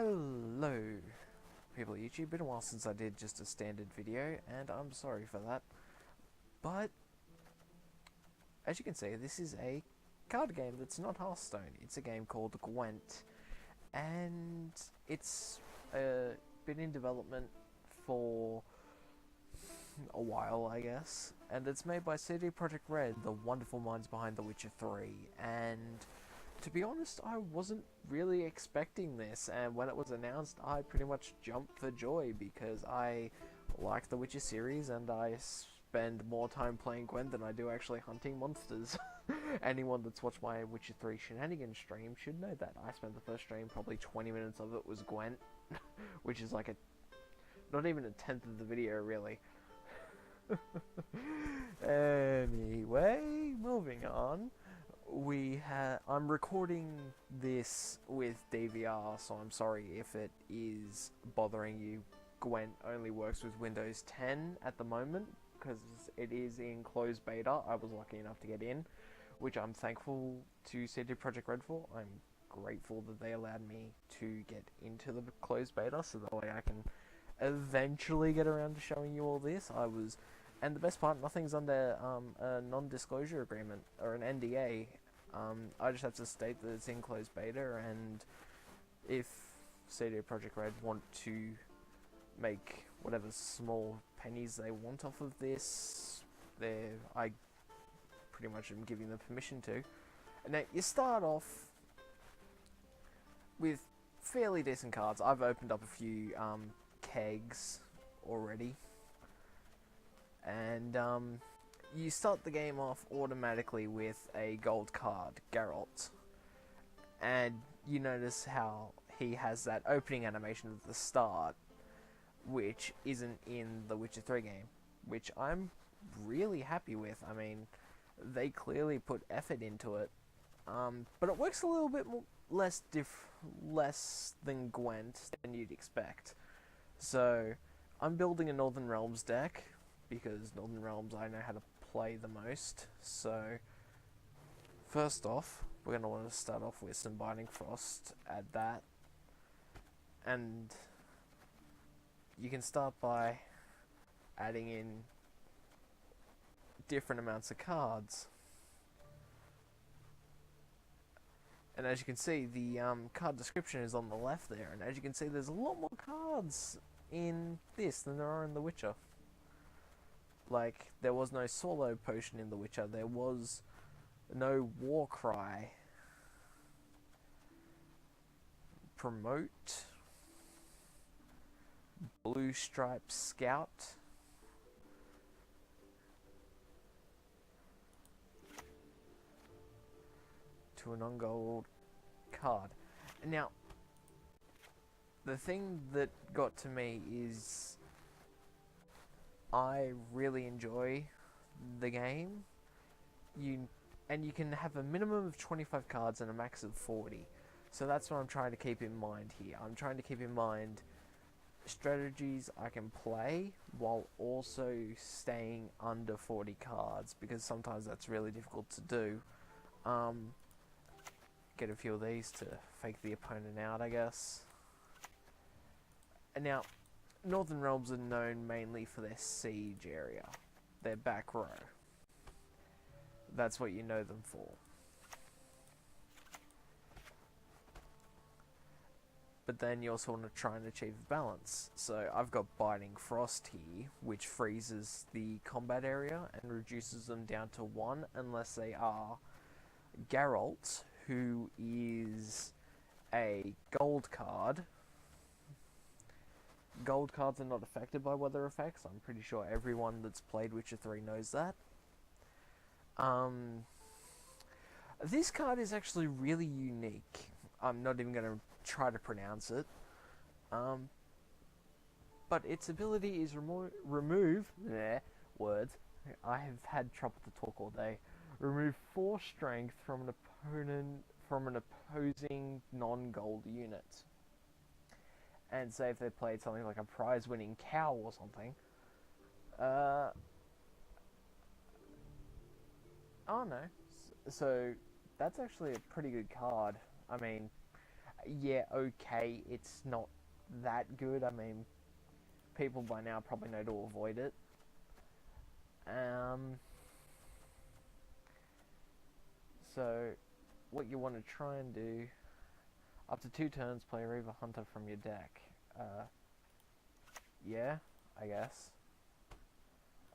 Hello, people of YouTube. Been a while since I did just a standard video, and I'm sorry for that. But as you can see, this is a card game that's not Hearthstone. It's a game called Gwent, and it's been in development for a while, I guess. And it's made by CD Projekt Red, the wonderful minds behind The Witcher 3. And to be honest, I wasn't really expecting this, and when it was announced, I pretty much jumped for joy because I like the Witcher series and I spend more time playing Gwent than I do actually hunting monsters. Anyone that's watched my Witcher 3 shenanigans stream should know that. I spent the first stream, probably 20 minutes of it was Gwent, which is like not even a tenth of the video, really. Anyway, moving on. I'm recording this with DVR, so I'm sorry if it is bothering you. Gwent only works with Windows 10 at the moment because it is in closed beta. I was lucky enough to get in, which I'm thankful to CD Projekt Red for. I'm grateful that they allowed me to get into the closed beta so that way I can eventually get around to showing you all this. And the best part, nothing's under a non-disclosure agreement or an NDA. I just have to state that it's in closed beta, and if CD Projekt Red want to make whatever small pennies they want off of this, I pretty much am giving them permission to. And now you start off with fairly decent cards. I've opened up a few kegs already. And you start the game off automatically with a gold card, Geralt. And you notice how he has that opening animation at the start, which isn't in the Witcher 3 game, which I'm really happy with. I mean, they clearly put effort into it, but it works a little bit less than Gwent than you'd expect. So, I'm building a Northern Realms deck, because Northern Realms I know how to play the most. So first off, we're going to want to start off with some Binding Frost, add that, and you can start by adding in different amounts of cards. And as you can see, the card description is on the left there, and as you can see, there's a lot more cards in this than there are in The Witcher. Like, there was no solo potion in The Witcher, there was no war cry. Promote. Blue Stripe Scout. To a non-gold card. Now, the thing that got to me is I really enjoy the game. You can have a minimum of 25 cards and a max of 40. So that's what I'm trying to keep in mind here. I'm trying to keep in mind strategies I can play while also staying under 40 cards, because sometimes that's really difficult to do. Get a few of these to fake the opponent out, I guess. And now, Northern Realms are known mainly for their siege area, their back row. That's what you know them for. But then you also want to try and achieve a balance. So I've got Binding Frost here, which freezes the combat area and reduces them down to 1 unless they are Geralt, who is a gold card. Gold cards are not affected by weather effects. I'm pretty sure everyone that's played Witcher 3 knows that. This card is actually really unique. I'm not even going to try to pronounce it. But its ability is remove words. I have had trouble to talk all day. Remove 4 strength from an opposing non-gold unit. And say if they played something like a prize-winning cow or something. Oh no. So, that's actually a pretty good card. I mean, yeah, okay, it's not that good. I mean, people by now probably know to avoid it. Um, so, what you want to try and do, up to 2 turns, play a Reaver Hunter from your deck. Yeah, I guess.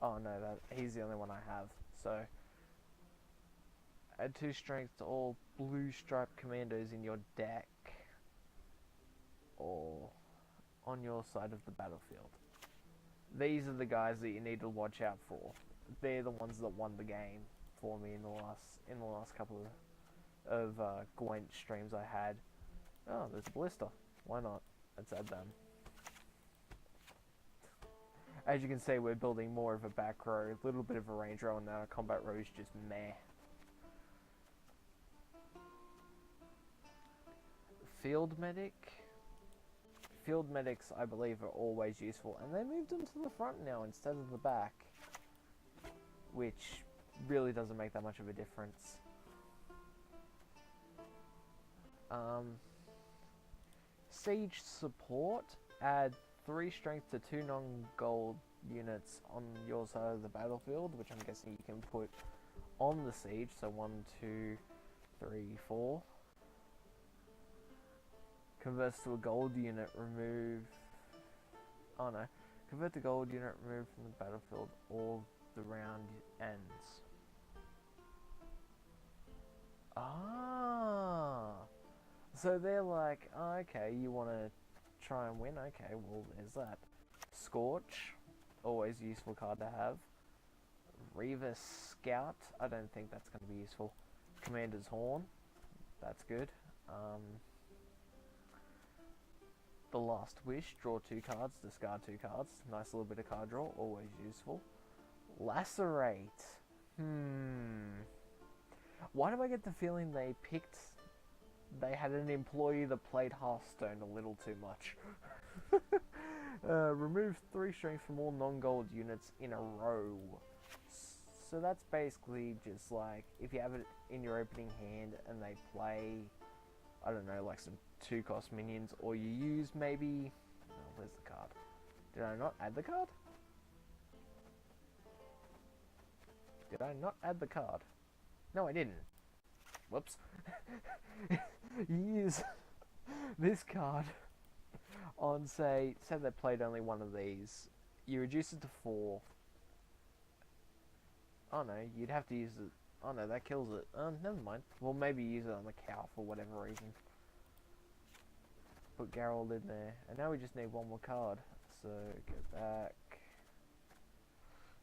Oh no, he's the only one I have. So, add 2 strength to all blue striped commandos in your deck, or on your side of the battlefield. These are the guys that you need to watch out for. They're the ones that won the game for me in the last couple of Gwent streams I had. Oh, there's a ballista. Why not? Let's add them. As you can see, we're building more of a back row, a little bit of a range row, and now our combat row is just meh. Field medic. Field medics, I believe, are always useful, and they moved them to the front now instead of the back, which really doesn't make that much of a difference. Siege support, add 3 strength to 2 non-gold units on your side of the battlefield, which I'm guessing you can put on the siege, so 1, 2, 3, 4. Converts to a gold unit, remove... Oh no. Convert the gold unit, remove from the battlefield, all the round ends. Ah! So they're like, oh, okay, you want to try and win? Okay, well, there's that. Scorch, always a useful card to have. Reaver Scout, I don't think that's going to be useful. Commander's Horn, that's good. The Last Wish, draw 2 cards, discard 2 cards. Nice little bit of card draw, always useful. Lacerate. Why do I get the feeling they had an employee that played Hearthstone a little too much? Remove 3 strength from all non-gold units in a row. So that's basically just like, if you have it in your opening hand and they play, I don't know, like some 2-cost minions, or you use maybe... Oh, where's the card? Did I not add the card? Did I not add the card? No, I didn't. Whoops. You use this card on, say they played only one of these. You reduce it to 4. Oh no, you'd have to use it. Oh no, that kills it. Never mind. Well, maybe use it on the cow for whatever reason. Put Geralt in there. And now we just need 1 more card. So, go back.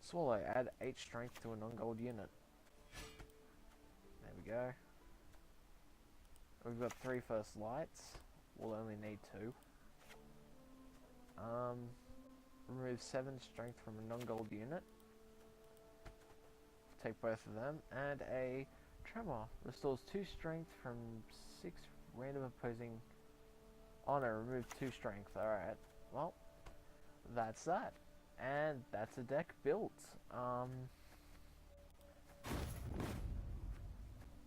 Swallow, add 8 strength to a non-gold unit. There we go. We've got 3 first lights. We'll only need 2. Remove 7 strength from a non-gold unit. Take both of them. Add a Tremor. Restores 2 strength from 6 random opposing... Oh no, remove 2 strength. Alright. Well, that's that. And that's a deck built.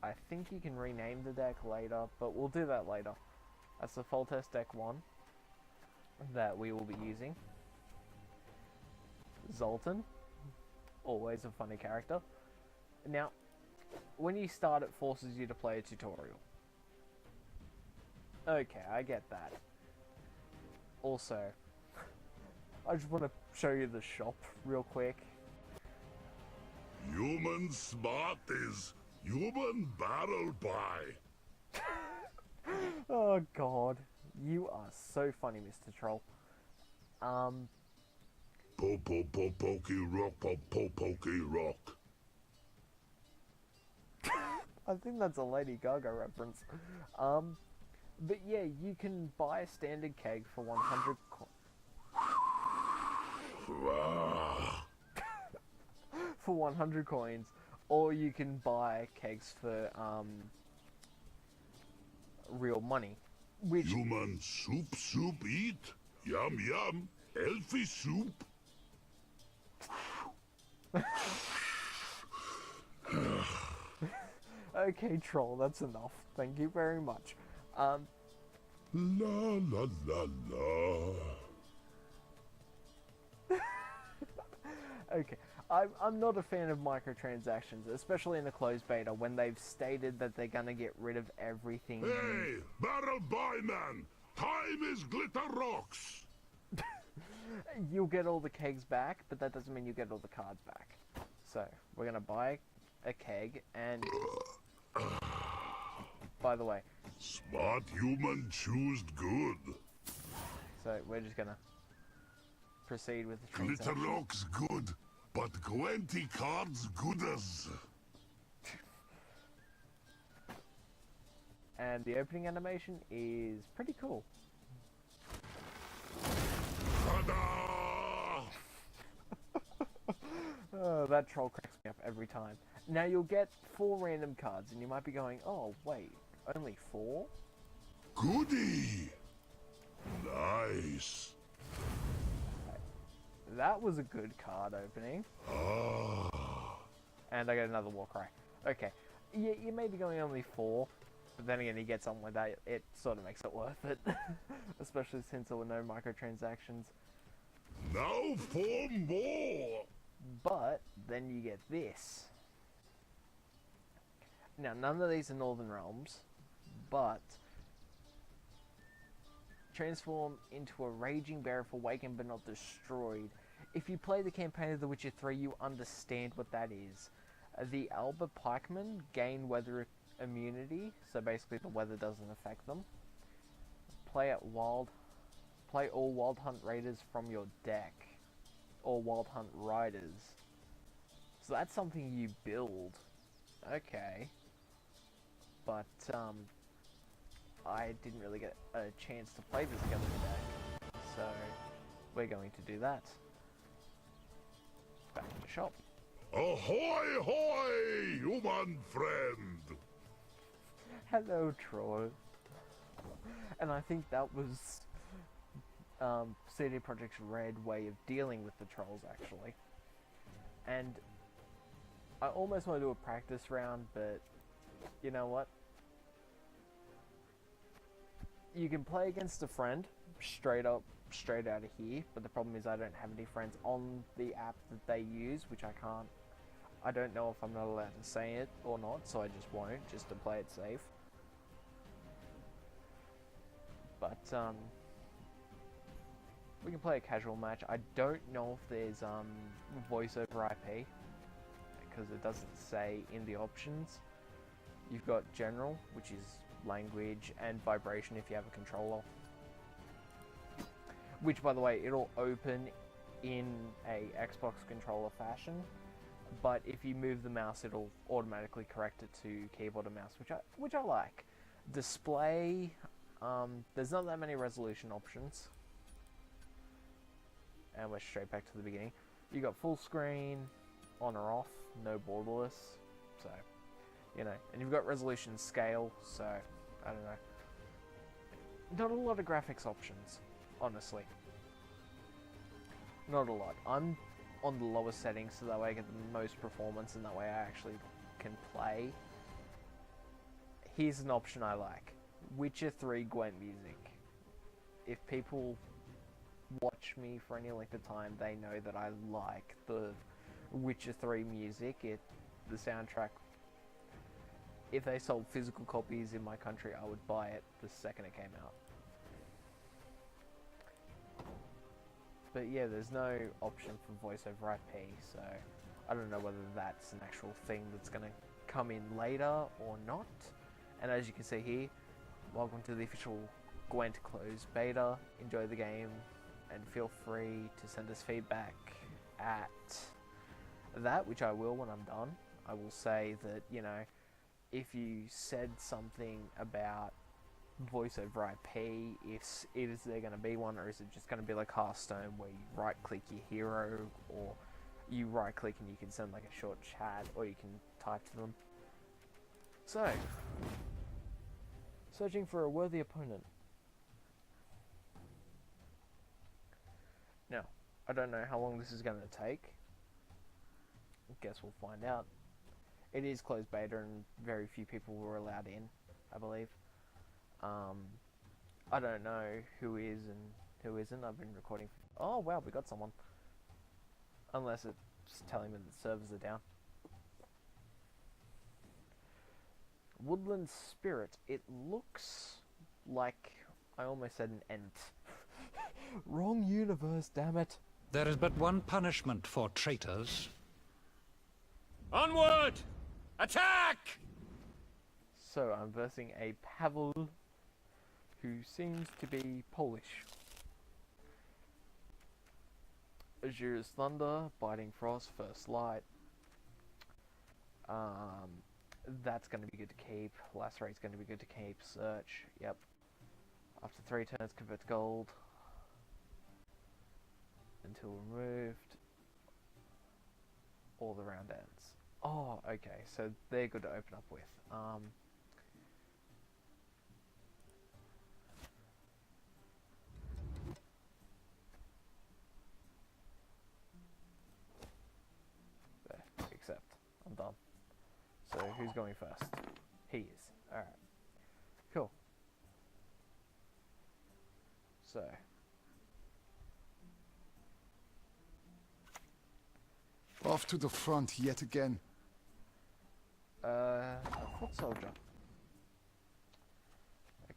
I think you can rename the deck later, but we'll do that later. That's the Foltest deck 1 that we will be using. Zoltan, always a funny character. Now, when you start, it forces you to play a tutorial. Okay, I get that. Also, I just want to show you the shop real quick. Human smart is human battle buy. Oh god, you are so funny, Mr. Troll. Pokey rock, pokey rock. I think that's a Lady Gaga reference. But yeah, you can buy a standard keg for 100 for 100 coins, or you can buy kegs for real money. Which Human soup eat. Yum yum. Elfie soup. Okay, Troll, that's enough. Thank you very much. La la la la. Okay, I'm not a fan of microtransactions, especially in a closed beta when they've stated that they're gonna get rid of everything. Hey, barrel boy man! Time is glitter rocks! You'll get all the kegs back, but that doesn't mean you get all the cards back. So, we're gonna buy a keg, and by the way, Smart human choose good. so we're just gonna proceed with the Glitter transaction. rocks good, but Gwenty cards gooders. And the opening animation is pretty cool. Ta-da! Oh, that troll cracks me up every time. Now you'll get 4 random cards, and you might be going, oh wait, only 4? Goody! Nice. That was a good card opening. Ah. And I got another war cry. Okay, you may be going only 4, but then again, you get something like that, it sort of makes it worth it. Especially since there were no microtransactions. Now for more! But then you get this. Now, none of these are Northern Realms, but transform into a raging bear if awakened but not destroyed. If you play the campaign of The Witcher 3, you understand what that is. The Alba Pikemen gain weather immunity, so basically the weather doesn't affect them. Play all Wild Hunt Raiders from your deck, or Wild Hunt Riders. So that's something you build. Okay. But, I didn't really get a chance to play this skeleton deck, so we're going to do that. Back to the shop. Ahoy hoy, human friend! Hello, troll. And I think that was CD Projekt's Red way of dealing with the trolls, actually. And I almost want to do a practice round, but you know what? You can play against a friend, straight out of here, but the problem is I don't have any friends on the app that they use, which I can't. I don't know if I'm not allowed to say it or not, so I just won't, just to play it safe. But, we can play a casual match. I don't know if there's, voice over IP, because it doesn't say in the options. You've got general, which is language, and vibration if you have a controller. Which, by the way, it'll open in a Xbox controller fashion, but if you move the mouse, it'll automatically correct it to keyboard and mouse, which I like. Display, there's not that many resolution options. And we're straight back to the beginning. You got full screen, on or off, no borderless, so, you know, and you've got resolution scale, so, I don't know. Not a lot of graphics options, honestly. Not a lot. I'm on the lowest settings so that way I get the most performance and that way I actually can play. Here's an option I like. Witcher 3 Gwent music. If people watch me for any length of time, they know that I like the Witcher 3 music. The soundtrack. If they sold physical copies in my country, I would buy it the second it came out. But yeah, there's no option for voice over IP, so I don't know whether that's an actual thing that's going to come in later or not. And as you can see here, welcome to the official Gwent closed beta. Enjoy the game, and feel free to send us feedback at that, which I will when I'm done. I will say that, you know, if you said something about voice over IP, is there going to be one, or is it just going to be like Hearthstone where you right click your hero, or you right click and you can send like a short chat, or you can type to them. So, searching for a worthy opponent. Now, I don't know how long this is going to take. Guess we'll find out. It is closed beta and very few people were allowed in, I believe. I don't know who is and who isn't. I've been recording. Oh wow, we got someone. Unless it's telling me that the servers are down. Woodland Spirit. It looks like I almost said an ent. Wrong universe, damn it. There is but one punishment for traitors. Onward! Attack! So I'm versing a Pavel who seems to be Polish. Azure's Thunder, Biting Frost, First Light. That's going to be good to keep. Lacerate's going to be good to keep. Search, yep. After 3 turns, convert to gold. Until removed. All the round ends. Oh, okay, so they're good to open up with. There, accept. I'm done. So who's going first? He is. Alright. Cool. So. Off to the front yet again. A foot soldier.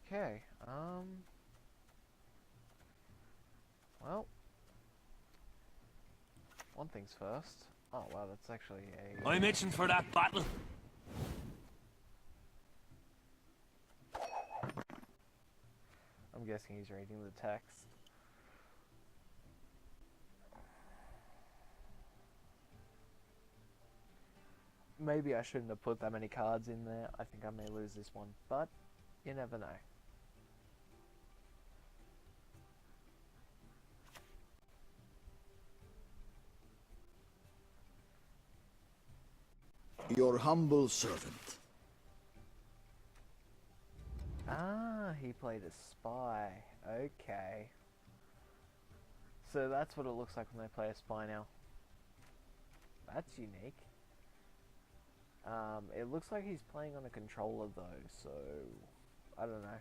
Okay, well, one thing's first. Oh wow, that's actually a... I'm itching for that battle. I'm guessing he's reading the text. Maybe I shouldn't have put that many cards in there. I think I may lose this one, but you never know. Your humble servant. Ah, he played a spy. Okay. So that's what it looks like when they play a spy now. That's unique. It looks like he's playing on a controller though, so I don't know.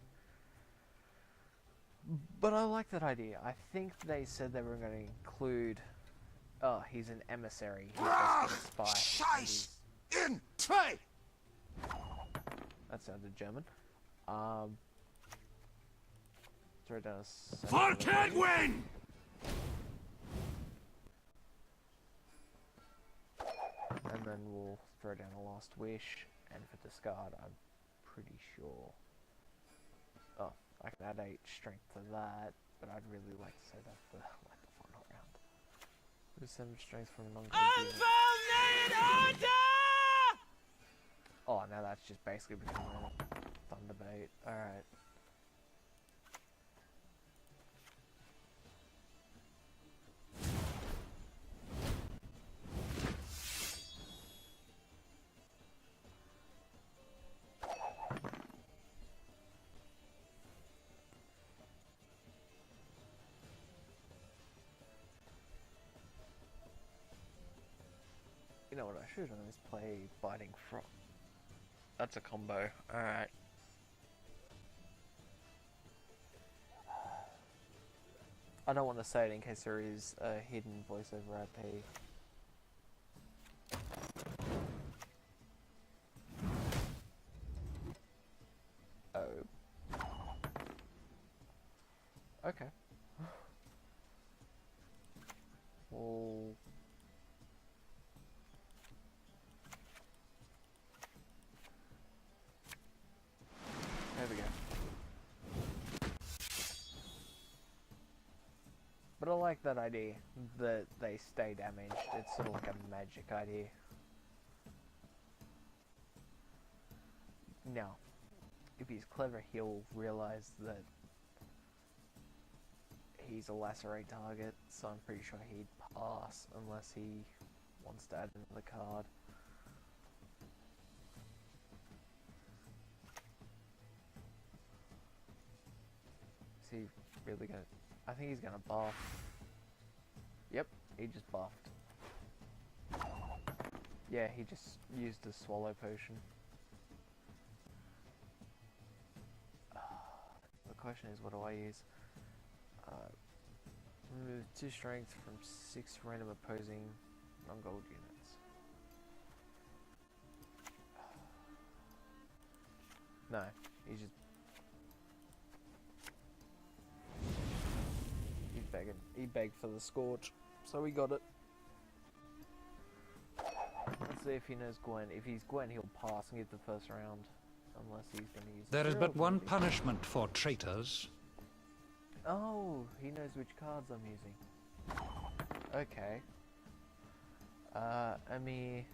But I like that idea. I think they said they were going to include... Oh, he's an emissary. He's just a spy. Scheiß in Trey! That sounded German. Throw down a... Far can't win! And then we'll throw down a Last Wish, and for discard, I'm pretty sure... Oh, I can add 8 strength to that, but I'd really like to say that for like the final round. Lose 7 strength from a non-combat unit. Unfounded order! Oh, now that's just basically become a Thunderbait. Alright. You know what I should have done is play Biting Frost. That's a combo. Alright. I don't want to say it in case there is a hidden voiceover IP. Oh. Okay. Well... There we go. But I like that idea, that they stay damaged. It's sort of like a magic idea. Now, if he's clever, he'll realize that he's a lacerate target, so I'm pretty sure he'd pass unless he wants to add another card. Is he really gonna... I think he's gonna buff. Yep, he just buffed. Yeah, he just used a swallow potion. The question is, what do I use? Remove 2 strength from 6 random opposing non-gold units. No, he's just... He's begging. He begged for the Scorch, so we got it. Let's see if he knows Gwent. If he's Gwent, he'll pass and get the first round. Unless he's going to use... There is Zero but one ability. punishment for traitors. Oh, he knows which cards I'm using. Okay. Let me...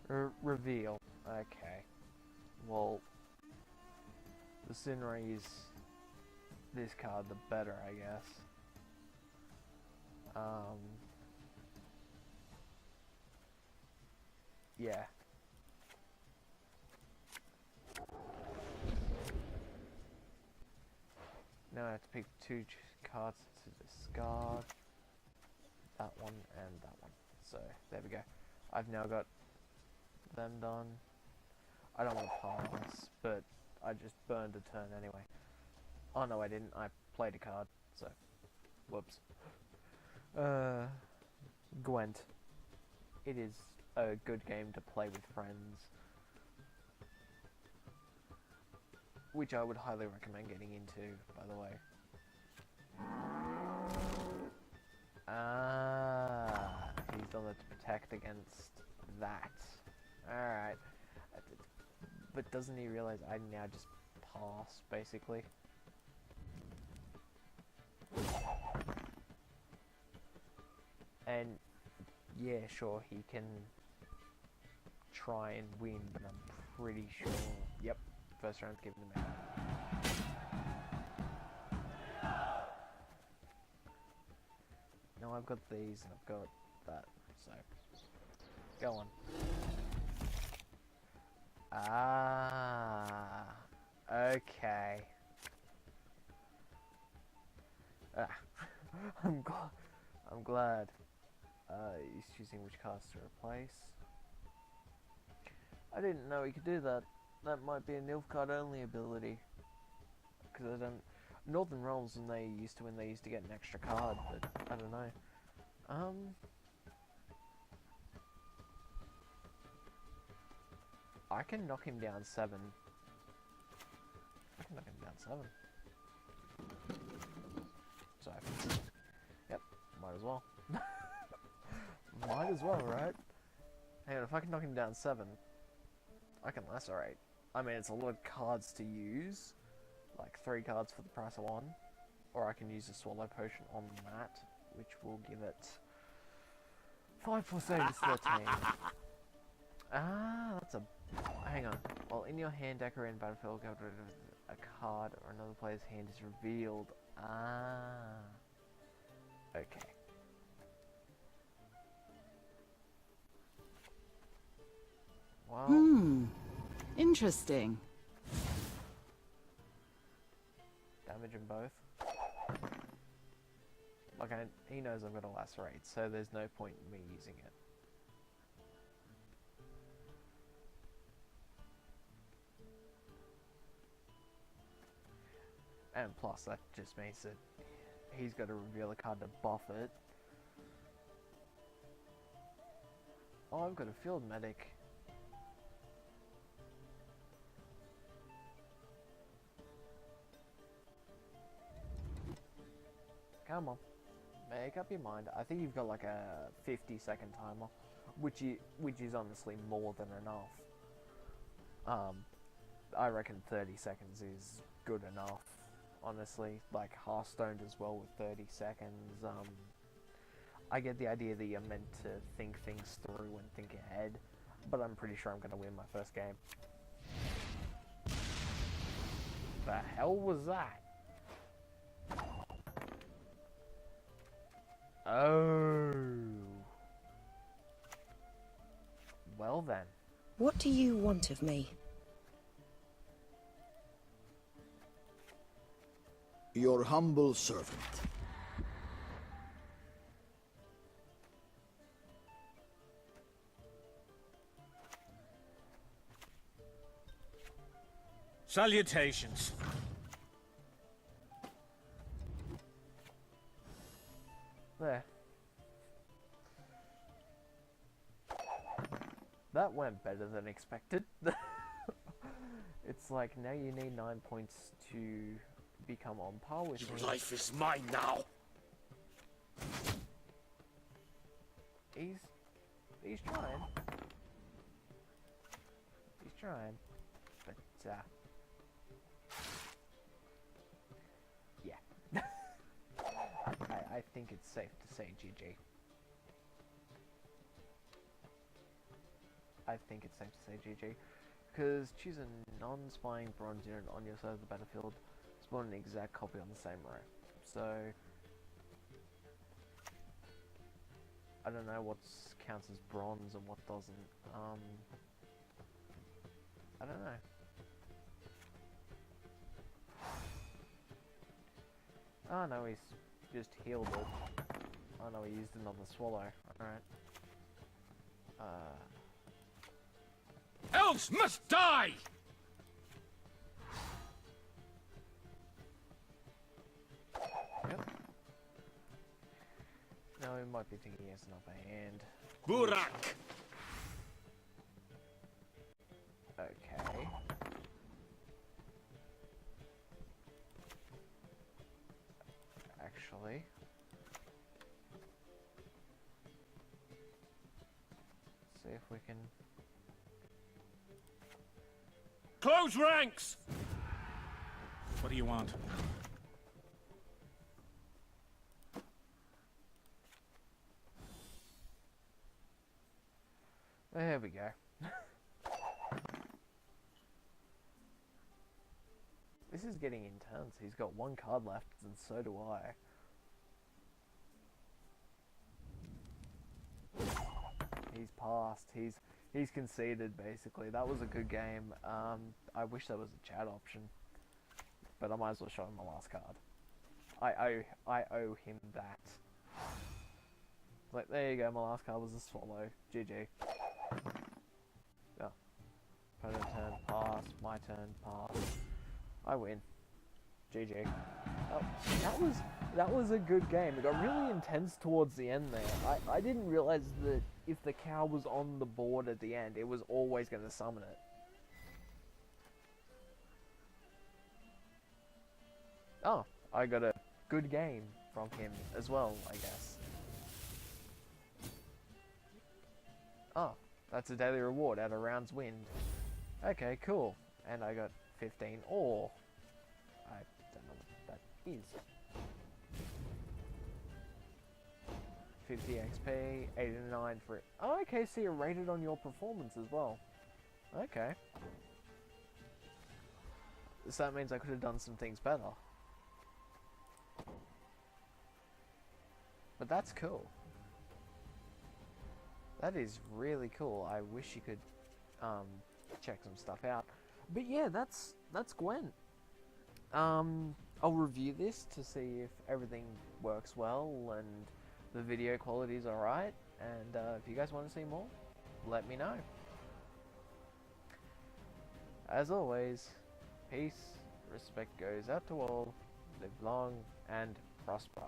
reveal. Okay. Well, the sooner I use this card, the better, I guess. Yeah. Now I have to pick 2 cards to discard. That one and that one. So, there we go. I've now got them done. I don't want to pass, but I just burned a turn anyway. Oh no, I didn't. I played a card, so... Whoops. Gwent. It is a good game to play with friends. Which I would highly recommend getting into, by the way. Ah, he's done it to protect against that. Alright. But doesn't he realize I now just pass, basically? And, yeah, sure, he can try and win, but I'm pretty sure... Yep, first round's given to me. No, I've got these, and I've got that, so... Go on. Ah, okay. Ah, I'm glad. He's choosing which cards to replace. I didn't know he could do that. That might be a Nilf card only ability. Because I don't... Northern Realms, when they used to get an extra card, but I don't know. I can knock him down 7. I can knock him down 7. So, yep, might as well. Might as well, right? Hang on, if I can knock him down 7, I can lacerate. I mean, it's a lot of cards to use. Like 3 cards for the price of 1. Or I can use a swallow potion on that, which will give it 5 plus 8 is 13. Ah, that's a... Hang on. While in your hand, decorate in battlefield, get rid of a card or another player's hand is revealed. Ah. Okay. Well... Interesting. Damage them both. Like, he knows I'm going to lacerate, so there's no point in me using it. And plus, that just means that he's got to reveal a card to buff it. Oh, I've got a field medic. Come on, make up your mind. I think you've got like a 50-second timer, which is honestly more than enough. I reckon 30 seconds is good enough. Honestly, like Hearthstone as well with 30 seconds. I get the idea that you're meant to think things through and think ahead, but I'm pretty sure I'm going to win my first game. The hell was that? Oh. Well then. What do you want of me? Your humble servant. Salutations. There. That went better than expected. It's like now you need 9 points to become on par with Your me. life is mine now. He's trying. He's trying. But yeah. I think it's safe to say GG. I think it's safe to say GG. Because choose a non-spying bronze unit on your side of the battlefield, spawn an exact copy on the same row. So I don't know what counts as bronze and what doesn't. I don't know. Oh no, he's just healed it. Oh no, he used another swallow. Alright. Elves must die! Yep. Now he might be thinking he has an upper hand. Burak! Okay. Actually. See if we can... Close ranks! What do you want? There we go. This is getting intense. He's got one card left, and so do I. He's passed. He's conceded, basically. That was a good game. I wish there was a chat option, but I might as well show him my last card. I owe him that. Like, there you go. My last card was a swallow. GG. Oh. Opponent turn, pass. My turn, pass. I win. GG. Oh, that was a good game. It got really intense towards the end there. I didn't realize that if the cow was on the board at the end, it was always going to summon it. Oh, I got a good game from him as well, I guess. Oh, that's a daily reward at a round's wind. Okay, cool. And I got 15 ore. I don't know what that is. 50 XP, 89 for it. Oh, okay, so you're rated on your performance as well. Okay. So that means I could have done some things better. But that's cool. That is really cool. I wish you could check some stuff out. But yeah, that's Gwent. I'll review this to see if everything works well and the video quality is alright. And if you guys want to see more, let me know. As always, peace, respect goes out to all, live long and prosper.